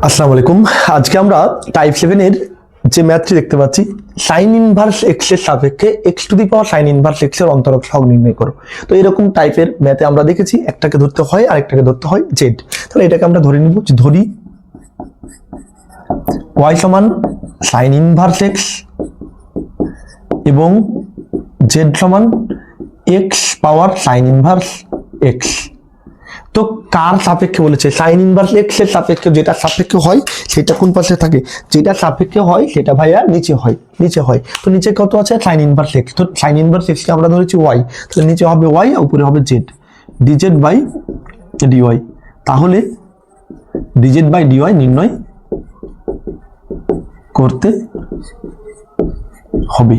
আসসালামু আলাইকুম। আজকে আমরা টাইপ 7 এর যে ম্যাথটি দেখতে পাচ্ছি, সাইন ইনভার্স এক্স এর সাপেক্ষে x to the power sine inverse x এর অন্তরক সহগ নির্ণয় করো। তো এরকম টাইপের ম্যাথে আমরা দেখেছি একটাকে ধরতে হয় আর একটাকে ধরতে হয় জেড। তাহলে এটাকে আমরা ধরে নিব, ধরি y সমান সাইন ইনভার্স এক্স এবং জেড সমান x power sine inverse x. তো কার সাপেক্ষে বলেছে? সাইন ইনভার্স এক্স এর সাপেক্ষে, যেটা সাপেক্ষে হয় সেটা কোন পাশে থাকে? যেটা সাপেক্ষে হয় সেটা ভাইয়া নিচে হয়, নিচে হয়। তো নিচে কত আছে? Sign inverse x. তো সাইন ইনভার্স এক্স কে আমরা ধরেছি ওয়াই, তাহলে নিচে হবে ওয়াই আর উপরে হবে জেড, ডিজেড বাই ডিওয়াই। তাহলে ডিজেড বাই ডিওয়াই নির্ণয় করতে হবে।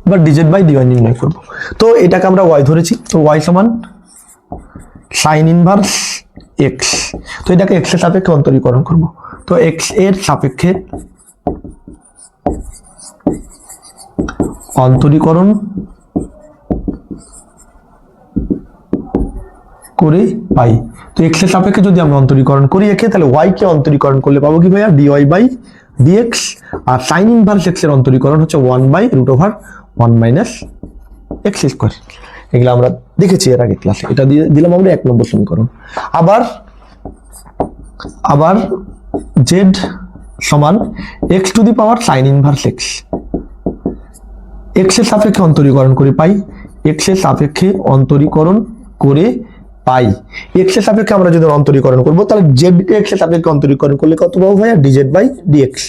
এবার ডিজেড বাই ডিওয়াই নির্ণয় করব। তো এটাকে আমরা ওয়াই ধরেছি, তো ওয়াই সমান সাইন ইনভার্স এক্স। তো এটাকে এক্স এর সাপেক্ষে অন্তরীকরণ করব। তো এক্স এর সাপেক্ষে অন্তরীকরণ করে পাই। তো এক্স এর সাপেক্ষে যদি আমরা অন্তরীকরণ করি একে, তাহলে ওয়াই কে অন্তরীকরণ করলে পাবো কি ভাইয়া? D y by d x. আর সাইন ইনভার্স এক্স এর অন্তরীকরণ হচ্ছে 1/√1 মাইনাস এক্স স্কোয়ার। এগুলো আমরা দেখেছি এর আগে ক্লাসে। এটা দিয়ে দিলাম আমরা 1 নম্বর সমীকরণ। আবার জেড সমান x to the power sine inverse x. X এর সাপেক্ষে অন্তরীকরণ করে পাই, এক্স এর সাপেক্ষে অন্তরীকরণ করে পাই। এক্স এর সাপেক্ষে আমরা যদি অন্তরীকরণ করবো তাহলে জেড কে এক্স এর সাপেক্ষে অন্তরীকরণ করলে কত পাবো ভাইয়া? DZ by d x.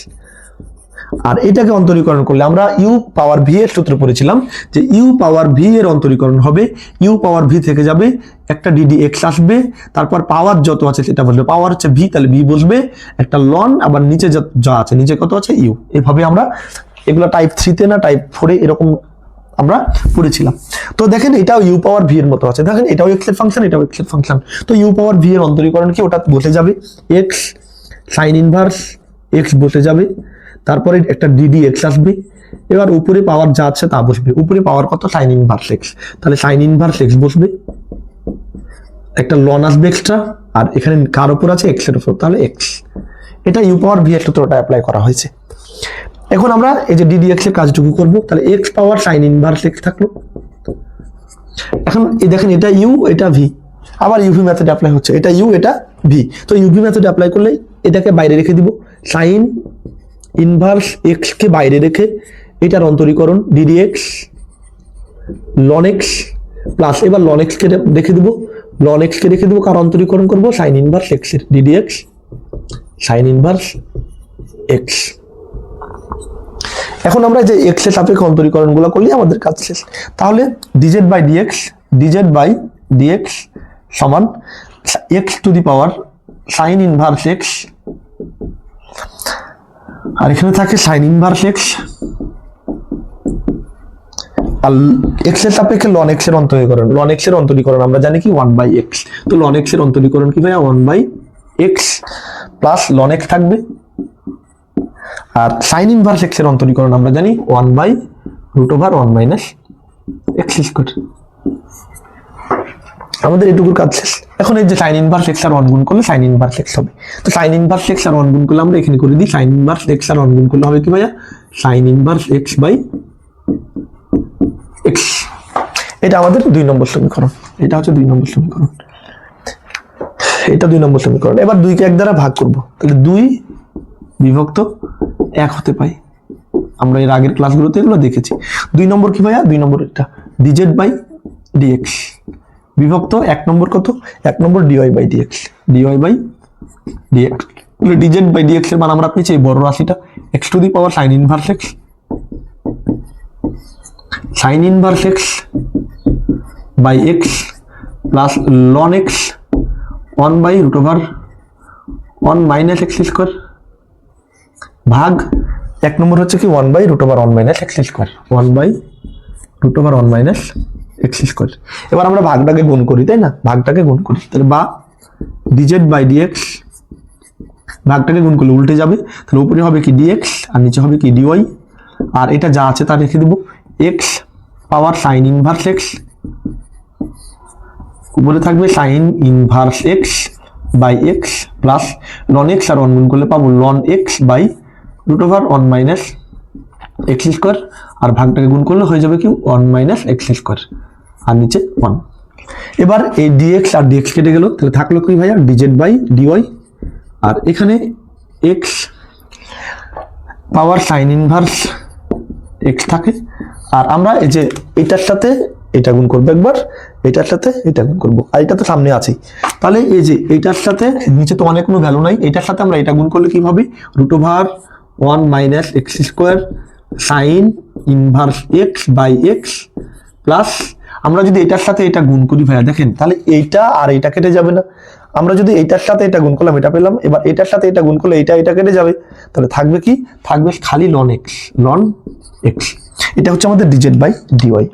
আর এটাকে অন্তরীকরণ করলে আমরা ইউ পাওয়ার ভি এর সূত্র পড়েছিলাম যে ইউ পাওয়ার ভি এর অন্তরীকরণ হবে, ইউ পাওয়ার ভি থেকে যাবে একটা ডিডি এক্স আসবে, তারপর পাওয়ার যত আছে সেটা বসবে, পাওয়ার হচ্ছে ভি, তাহলে ভি বসবে, একটা লন, আবার নিচে যা আছে নিচে কত আছে? ইউ। এভাবে আমরা এগুলো টাইপ 3 তে না টাইপ 4 এ এরকম আমরা পড়েছিলাম। তো দেখেন এটাও ইউ পাওয়ার ভি এর মতো আছে, দেখেন এটাও এক্স এর ফাংশন, এটাও এক্স এর ফাংশন। তো ইউ পাওয়ার ভি এর অন্তরীকরণ কি? ওটা বসে যাবে এক্স সাইন ইনভার্স এক্স বসে যাবে, তারপরে একটা ডিডি এক্স আসবে, এবার উপরে পাওয়ার যা আছে তা বসবে। উপরে পাওয়ার কত? সাইন ইনভার্স এক্স, তাহলে সাইন ইনভার্স এক্স বসবে, একটা লন আসবে এক্সট্রা, আর এখানে কার উপর আছে? এক্স এর উপর, তাহলে এক্স। এটা ইউ পাওয়ার ভি এর সূত্রটা অ্যাপ্লাই করা হয়েছে। এখন আমরা এই যে ডিডি এক্স এর কাজটুকু করব, তাহলে x power sine inverse x থাকলো। এখন এই দেখেন এটা ইউ এটা ভি, আবার ইউভি মেথড অ্যাপ্লাই হচ্ছে, এটা ইউ এটা ভি। তো ইউভি মেথড অ্যাপ্লাই করলে এটাকে বাইরে রেখে দিব, সাইন ইনভার্স এক্স কে বাইরে রেখে এটার অন্তরীকরণ d d x ln x plus, এবার লন এক্স কে রেখে দিব, লন এক্স কে রেখে দিব, কার অন্তরীকরণ করব? সাইন ইনভার্স এক্স এর, DD x sine inverse x. এখন আমরা যে এক্স এর সাপেক্ষে অন্তরীকরণ গুলো করলে আমাদের কাজ শেষ। তাহলে ডিজেড বাই ডিএক্স সমান x to the power sine inverse x, আর এখানে থাকে সাইন ইনভার্স এক্স, আর এক্স এর সাপেক্ষে লন এক্স এর অন্তরীকরণ। লন এক্স এর অন্তরীকরণ আমরা জানি কি? 1/x। তো লন এক্স এর অন্তরীকরণ কি ভাইয়া? 1/x প্লাস লন এক্স থাকবে, আর সাইন ইনভার্স এক্স এর অন্তরীকরণ আমরা জানি 1/√1 মাইনাস এক্স স্কোয়ার। আমাদের এটুকুর কাজ শেষ। এখন এই যে সাইন ইনভার্স এক্স আর 1 গুণ করলে সাইন ইনভার্স এক্স হবে। তো সাইন ইনভার্স এক্স আর 1 গুণ করলে আমরা এখানে করে দিই, সাইন ইনভার্স এক্স আর 1 গুণ করলে হবে কি ভাইয়া? Sine inverse x by x. এটা আমাদের 2 নম্বর সমীকরণ। এটা হচ্ছে 2 নম্বর সমীকরণ, এটা 2 নম্বর সমীকরণ। এবার 2 কে 1 দ্বারা ভাগ করব, তাহলে 2 বিভক্ত 1 হতে পাই। আমরা এর আগের ক্লাসগুলোতে এগুলো দেখেছি। 2 নম্বর কি ভাইয়া? 2 নম্বর এটা ডিজেড বাই ডিএক্স বিভক্ত 1 নম্বর কত? 1 নম্বর d y by d x, d y by d x. D z by d x এর মান আমরা পেয়েছি এই বড় রাশিটা x to the power sine inverse x, sine inverse x by x plus ln x 1/√1 minus x square ভাগ 1 নম্বর হচ্ছে কি? 1/√1 minus x square, 1/√1 minus x square. এবার আমরা ভাগটাকে গুণ করি, তাই না? ভাগটাকে গুণ করি, তাহলে বা ডিজেড বাই ডিএক্স, ভাগটাকে গুণ করলে উল্টে যাবে, তাহলে উপরে হবে কি? ডিএক্স আর নিচে হবে কি? ডিওয়াই। আর এটা যা আছে তা রেখে দেবো, x power sine inverse x, উপরে থাকবে sine inverse x by x plus ln x আর 1 গুণ করলে পাবো ln x by root over 1 minus x square, আর ভাগটাকে গুণ করলে হয়ে যাবে কি 1 মাইনাস এক্স স্কোয়ার, আর নিচে 1। এবার এই ডিএক্স আর ডিএক্স কেটে গেল, তাহলে থাকলো কি ভাইয়া ডিজেড বাই ডিওয়াই, আর এখানে x power sine inverse x থাকে, আর আমরা এই যে এটার সাথে এটা গুণ করবো একবার, এটার সাথে এটা গুণ করবো, আর এটা তো সামনে আছেই, তাহলে এই যে এইটার সাথে নিচে তো অনেক কোনো ভ্যালু নাই, এটার সাথে আমরা এটা গুণ করলে কি হবে root over 1 minus x square sine inverse x by x plus, আমরা যদি এটার সাথে এটা গুণ করি ভাইয়া দেখেন, তাহলে এইটা আর এইটা কেটে যাবে না, আমরা যদি এইটার সাথে এটা গুণ করলাম এটা পেলাম, এবার এটার সাথে এটা গুণ করলে এটা কেটে যাবে, তাহলে থাকবে কি, থাকবে খালি লন এক্স, লন এক্স। এটা হচ্ছে আমাদের ডিজেড বাই ডিওয়াই।